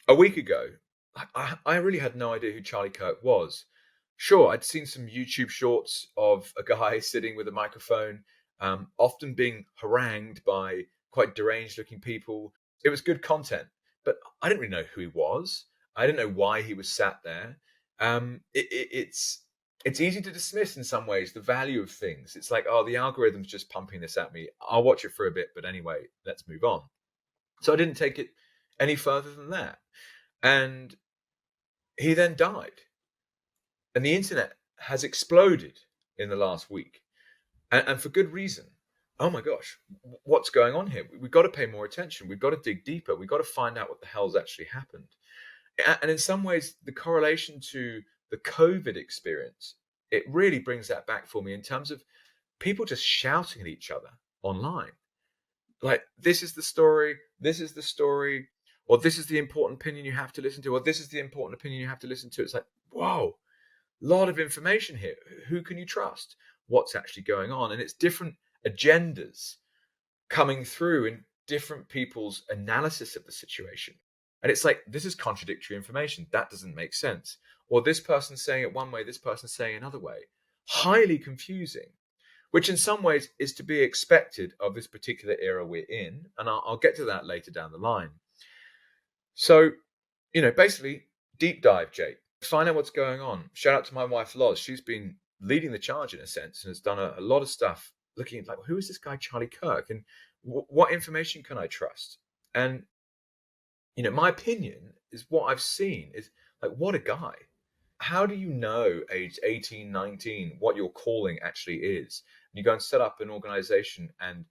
a week ago, I really had no idea who Charlie Kirk was. Sure, I'd seen some YouTube shorts of a guy sitting with a microphone, often being harangued by quite deranged looking people. It was good content, but I didn't really know who he was. I didn't know why he was sat there. It's easy to dismiss in some ways the value of things. It's like, oh, the algorithm's just pumping this at me. I'll watch it for a bit, but anyway, let's move on. So I didn't take it any further than that. And he then died. And the internet has exploded in the last week. And for good reason. Oh my gosh, what's going on here? We've got to pay more attention. We've got to dig deeper. We've got to find out what the hell's actually happened. And in some ways, the correlation to the COVID experience, it really brings that back for me in terms of people just shouting at each other online. Like, this is the story, or this is the important opinion you have to listen to, or this is the important opinion you have to listen to. It's like, whoa, a lot of information here. Who can you trust? What's actually going on? And it's different agendas coming through in different people's analysis of the situation. And it's like, this is contradictory information. That doesn't make sense. Or this person's saying it one way, this person's saying another way. Highly confusing, which in some ways is to be expected of this particular era we're in. And I'll get to that later down the line. So, basically, deep dive, Jake. Find out what's going on. Shout out to my wife, Loz. She's been leading the charge in a sense and has done a lot of stuff looking at, like, who is this guy, Charlie Kirk? And what information can I trust? And, my opinion is what I've seen is, like, what a guy. How do you know, age 18, 19, what your calling actually is? You go and set up an organization, and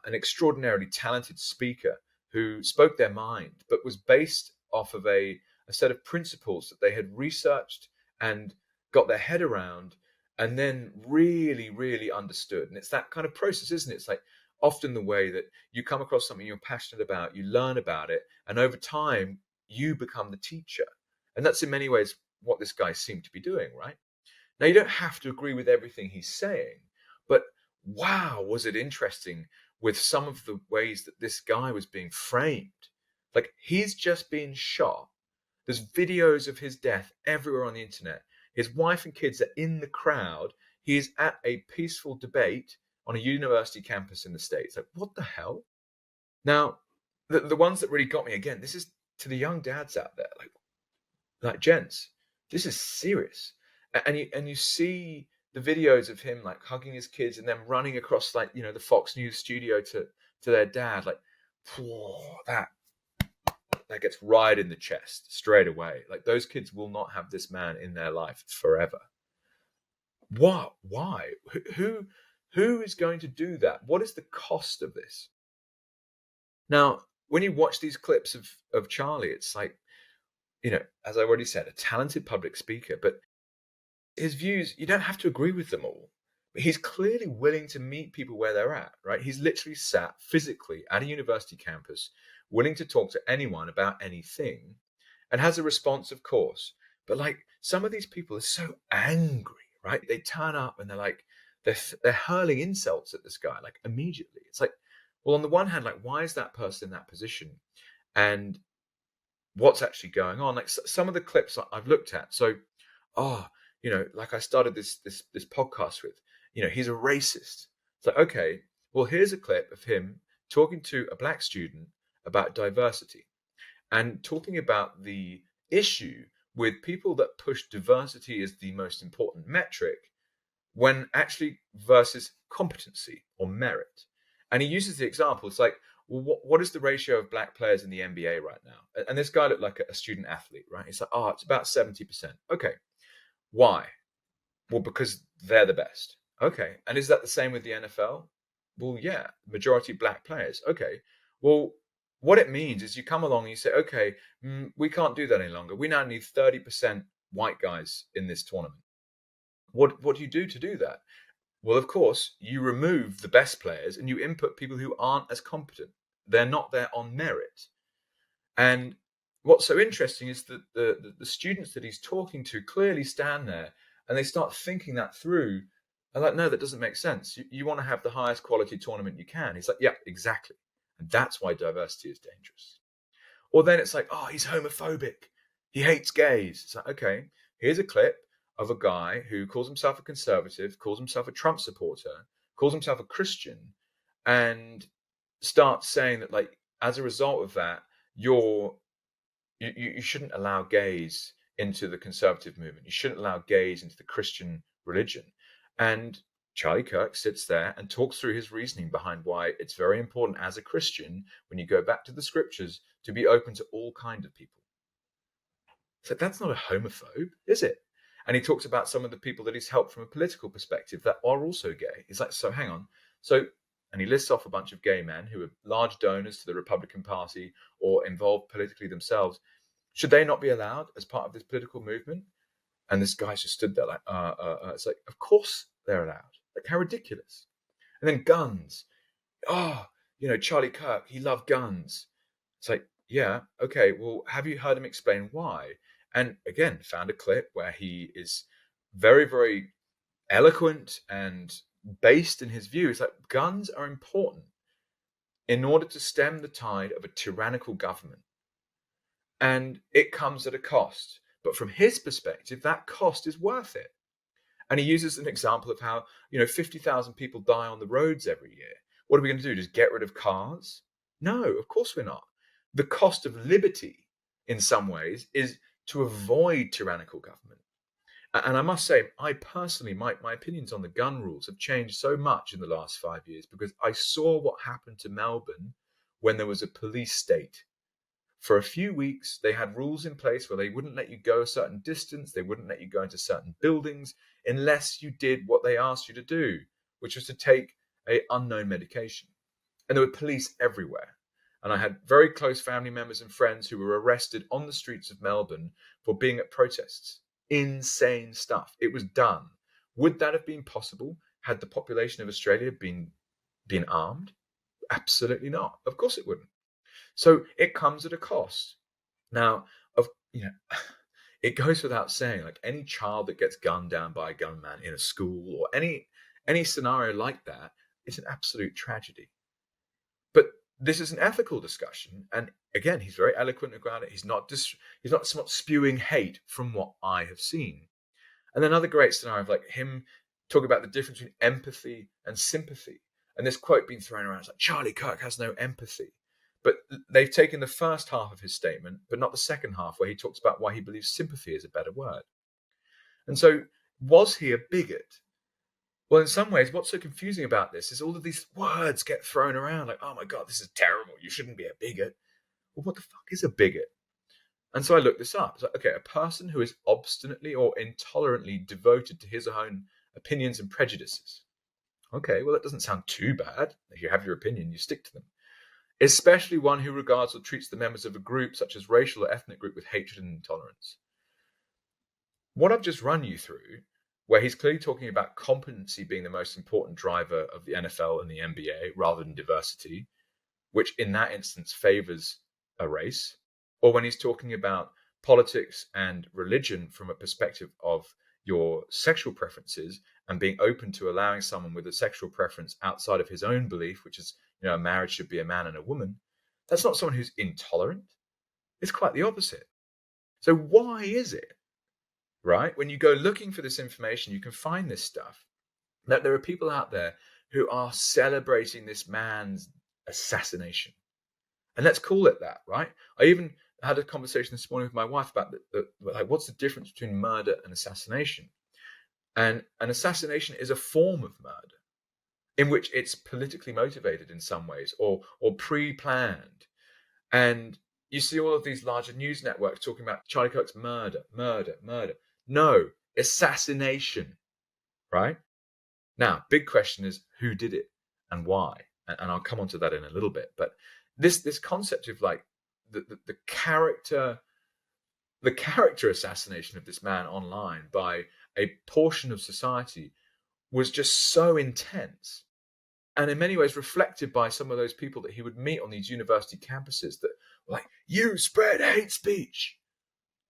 an extraordinarily talented speaker who spoke their mind, but was based off of a set of principles that they had researched and got their head around and then really, really understood. And it's that kind of process, isn't it? It's like often the way that you come across something you're passionate about, you learn about it, and over time you become the teacher. And that's in many ways what this guy seemed to be doing, right? Now, you don't have to agree with everything he's saying, but wow, was it interesting with some of the ways that this guy was being framed. Like, he's just been shot. There's videos of his death everywhere on the internet. His wife and kids are in the crowd. He is at a peaceful debate on a university campus in the States. Like, what the hell? Now, the ones that really got me, again, this is to the young dads out there, like gents, this is serious. And you see the videos of him like hugging his kids and then running across, like, the Fox News studio to their dad. Like, that gets right in the chest straight away. Like, those kids will not have this man in their life forever. What? Why? Who is going to do that? What is the cost of this? Now, when you watch these clips of Charlie, it's like, as I already said, a talented public speaker, but his views, you don't have to agree with them all. But he's clearly willing to meet people where they're at, right? He's literally sat physically at a university campus, willing to talk to anyone about anything, and has a response, of course. But like, some of these people are so angry, right? They turn up and they're hurling insults at this guy, like, immediately. It's like, well, on the one hand, like, why is that person in that position? And what's actually going on? Like, some of the clips I've looked at. So, like I started this podcast with, he's a racist. It's like, okay, well, here's a clip of him talking to a black student about diversity and talking about the issue with people that push diversity as the most important metric when actually versus competency or merit. And he uses the example. It's like, well, what is the ratio of black players in the NBA right now? And this guy looked like a student athlete, right? He's like, it's about 70%. Okay. Why? Well, because they're the best. Okay. And is that the same with the NFL? Well, yeah, majority black players. Okay. Well, what it means is you come along and you say, okay, we can't do that any longer. We now need 30% white guys in this tournament. What do you do to do that? Well, of course, you remove the best players and you input people who aren't as competent. They're not there on merit. And what's so interesting is that the students that he's talking to clearly stand there and they start thinking that through. And like, no, that doesn't make sense. You want to have the highest quality tournament you can. He's like, yeah, exactly. And that's why diversity is dangerous. Or then it's like, oh, he's homophobic. He hates gays. It's like, okay, here's a clip of a guy who calls himself a conservative, calls himself a Trump supporter, calls himself a Christian, and starts saying that, like, as a result of that, you shouldn't allow gays into the conservative movement. You shouldn't allow gays into the Christian religion. And Charlie Kirk sits there and talks through his reasoning behind why it's very important as a Christian, when you go back to the scriptures, to be open to all kinds of people. So that's not a homophobe, is it? And he talks about some of the people that he's helped from a political perspective that are also gay. He's like, so hang on. So, and he lists off a bunch of gay men who are large donors to the Republican Party or involved politically themselves. Should they not be allowed as part of this political movement? And this guy's just stood there like, It's like, of course they're allowed. Like, how ridiculous. And then guns. Oh, Charlie Kirk, he loved guns. It's like, yeah, okay, well, have you heard him explain why? And again, found a clip where he is very, very eloquent and based in his view. It's like, guns are important in order to stem the tide of a tyrannical government. And it comes at a cost. But from his perspective, that cost is worth it. And he uses an example of how, 50,000 people die on the roads every year. What are we going to do? Just get rid of cars? No, of course we're not. The cost of liberty, in some ways, is to avoid tyrannical government. And I must say, I personally, my opinions on the gun rules have changed so much in the last 5 years, because I saw what happened to Melbourne when there was a police state. For a few weeks, they had rules in place where they wouldn't let you go a certain distance. They wouldn't let you go into certain buildings unless you did what they asked you to do, which was to take an unknown medication. And there were police everywhere. And I had very close family members and friends who were arrested on the streets of Melbourne for being at protests. Insane stuff. It was done. Would that have been possible had the population of Australia been armed? Absolutely not. Of course it wouldn't. So it comes at a cost. Now, it goes without saying, like, any child that gets gunned down by a gunman in a school or any scenario like that, it's an absolute tragedy. But this is an ethical discussion, and again, he's very eloquent about it. He's not spewing hate from what I have seen. And then another great scenario of, like, him talking about the difference between empathy and sympathy. And this quote being thrown around, it's like, Charlie Kirk has no empathy. But they've taken the first half of his statement, but not the second half, where he talks about why he believes sympathy is a better word. And so, was he a bigot? Well, in some ways, what's so confusing about this is all of these words get thrown around like, oh my God, this is terrible. You shouldn't be a bigot. Well, what the fuck is a bigot? And so I looked this up. It's like, okay, a person who is obstinately or intolerantly devoted to his own opinions and prejudices. Okay, well, that doesn't sound too bad. If you have your opinion, you stick to them. Especially one who regards or treats the members of a group, such as racial or ethnic group, with hatred and intolerance. What I've just run you through, where he's clearly talking about competency being the most important driver of the NFL and the NBA rather than diversity, which in that instance favors a race, or when he's talking about politics and religion from a perspective of your sexual preferences and being open to allowing someone with a sexual preference outside of his own belief, which is, a marriage should be a man and a woman, that's not someone who's intolerant. It's quite the opposite. So why is it, right, when you go looking for this information, you can find this stuff, that there are people out there who are celebrating this man's assassination? And let's call it that, right? I even had a conversation this morning with my wife about like, what's the difference between murder and assassination? And an assassination is a form of murder in which it's politically motivated in some ways, or pre-planned. And you see all of these larger news networks talking about Charlie Kirk's murder. No, assassination, right? Now, big question is, who did it and why? And I'll come on to that in a little bit. But this concept of, like, the character assassination of this man online by a portion of society was just so intense, and in many ways reflected by some of those people that he would meet on these university campuses that were like, you spread hate speech.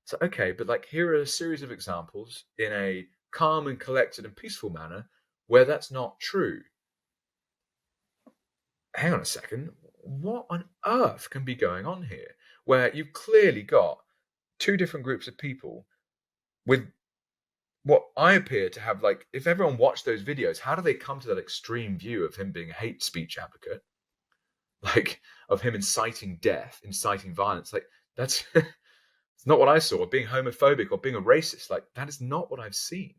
So, okay, but, like, here are a series of examples in a calm and collected and peaceful manner where that's not true. Hang on a second. What on earth can be going on here? where you've clearly got two different groups of people with what I appear to have, like, if everyone watched those videos, how do they come to that extreme view of him being a hate speech advocate? Like, of him inciting death, inciting violence? Like, that's it's not what I saw. Being homophobic or being a racist, like, that is not what I've seen.